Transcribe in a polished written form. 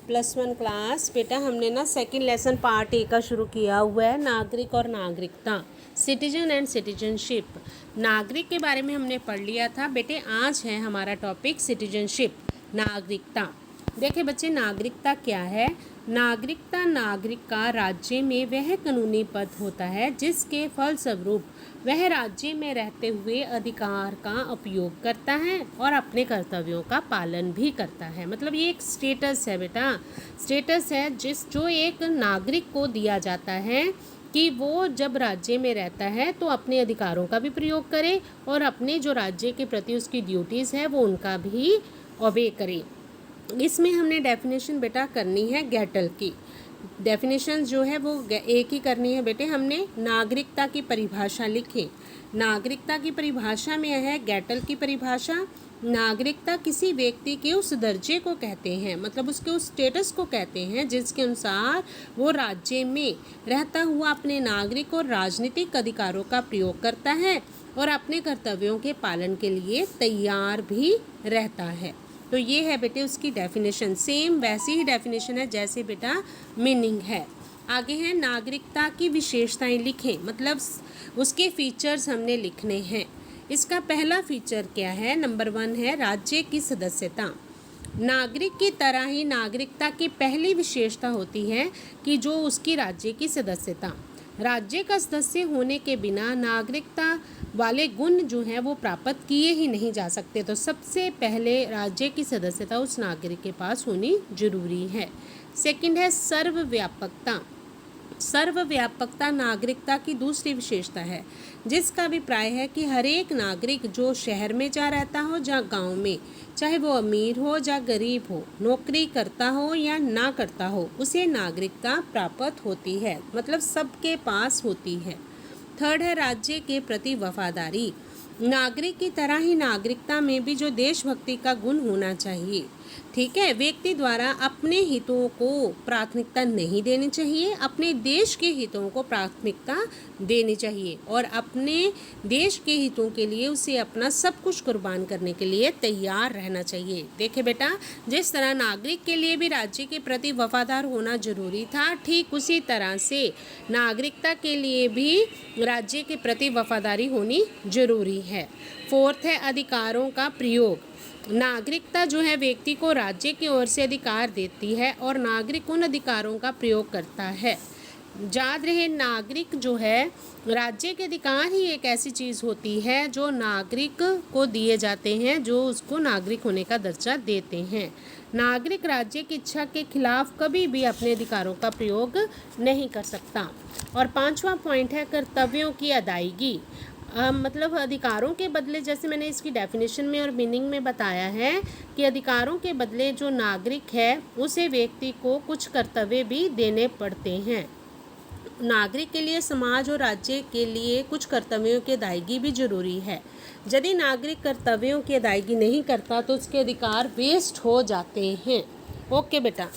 +1 class बेटा हमने ना सेकंड लेसन पार्ट ए का शुरू किया हुआ है, नागरिक और नागरिकता, सिटीजन एंड सिटीजनशिप। नागरिक के बारे में हमने पढ़ लिया था बेटे। आज है हमारा टॉपिक सिटीजनशिप, नागरिकता। देखिए बच्चे, नागरिकता क्या है? नागरिकता नागरिक का राज्य में वह कानूनी पद होता है जिसके फलस्वरूप वह राज्य में रहते हुए अधिकार का उपयोग करता है और अपने कर्तव्यों का पालन भी करता है। मतलब ये एक स्टेटस है बेटा, स्टेटस है जो एक नागरिक को दिया जाता है कि वो जब राज्य में रहता है तो अपने अधिकारों का भी प्रयोग करे और अपने जो राज्य के प्रति उसकी ड्यूटीज़ है वो उनका भी ओबे करे। इसमें हमने डेफिनेशन बेटा करनी है गेटल की। डेफिनेशन जो है वो एक ही करनी है बेटे। हमने नागरिकता की परिभाषा लिखी। नागरिकता की परिभाषा में है गेटल की परिभाषा। नागरिकता किसी व्यक्ति के उस दर्जे को कहते हैं, मतलब उसके उस स्टेटस को कहते हैं जिसके अनुसार वो राज्य में रहता हुआ अपने नागरिक और राजनीतिक अधिकारों का प्रयोग करता है और अपने कर्तव्यों के पालन के लिए तैयार भी रहता है। तो ये है बेटे उसकी डेफिनेशन। सेम वैसी ही डेफिनेशन है जैसे बेटा मीनिंग है। आगे है नागरिकता की विशेषताएं लिखें, मतलब उसके फीचर्स हमने लिखने हैं। इसका पहला फीचर क्या है? नंबर 1 है राज्य की सदस्यता। नागरिक की तरह ही नागरिकता की पहली विशेषता होती है कि जो उसकी राज्य की सदस्यता। राज्य का सदस्य होने के बिना नागरिकता वाले गुण जो हैं वो प्राप्त किए ही नहीं जा सकते। तो सबसे पहले राज्य की सदस्यता उस नागरिक के पास होनी जरूरी है। सेकंड है सर्वव्यापकता। सर्वव्यापकता नागरिकता की दूसरी विशेषता है जिसका अभिप्राय है कि हर एक नागरिक जो शहर में जा रहता हो या गांव में, चाहे वो अमीर हो या गरीब हो, नौकरी करता हो या ना करता हो, उसे नागरिकता प्राप्त होती है, मतलब सबके पास होती है। थर्ड है राज्य के प्रति वफादारी। नागरिक की तरह ही नागरिकता में भी जो देशभक्ति का गुण होना चाहिए। ठीक है, व्यक्ति द्वारा अपने हितों को प्राथमिकता नहीं देनी चाहिए, अपने देश के हितों को प्राथमिकता देनी चाहिए और अपने देश के हितों के लिए उसे अपना सब कुछ कुर्बान करने के लिए तैयार रहना चाहिए। देखे बेटा, जिस तरह नागरिक के लिए भी राज्य के प्रति वफादार होना जरूरी था, ठीक उसी तरह से नागरिकता के लिए भी राज्य के प्रति वफादारी होनी जरूरी है। फोर्थ है अधिकारों का प्रयोग। नागरिकता जो है व्यक्ति को राज्य की ओर से अधिकार देती है और नागरिक उन अधिकारों का प्रयोग करता है। याद रहे, नागरिक जो है, राज्य के अधिकार ही एक ऐसी चीज़ होती है जो नागरिक को दिए जाते हैं, जो उसको नागरिक होने का दर्जा देते हैं। नागरिक राज्य की इच्छा के खिलाफ कभी भी अपने अधिकारों का प्रयोग नहीं कर सकता। और 5वां पॉइंट है कर्तव्यों की अदायगी। मतलब अधिकारों के बदले, जैसे मैंने इसकी डेफिनेशन में और मीनिंग में बताया है कि अधिकारों के बदले जो नागरिक है उसे व्यक्ति को कुछ कर्तव्य भी देने पड़ते हैं। नागरिक के लिए समाज और राज्य के लिए कुछ कर्तव्यों की अदायगी भी जरूरी है। यदि नागरिक कर्तव्यों की अदायगी नहीं करता तो उसके अधिकार वेस्ट हो जाते हैं। ओके बेटा।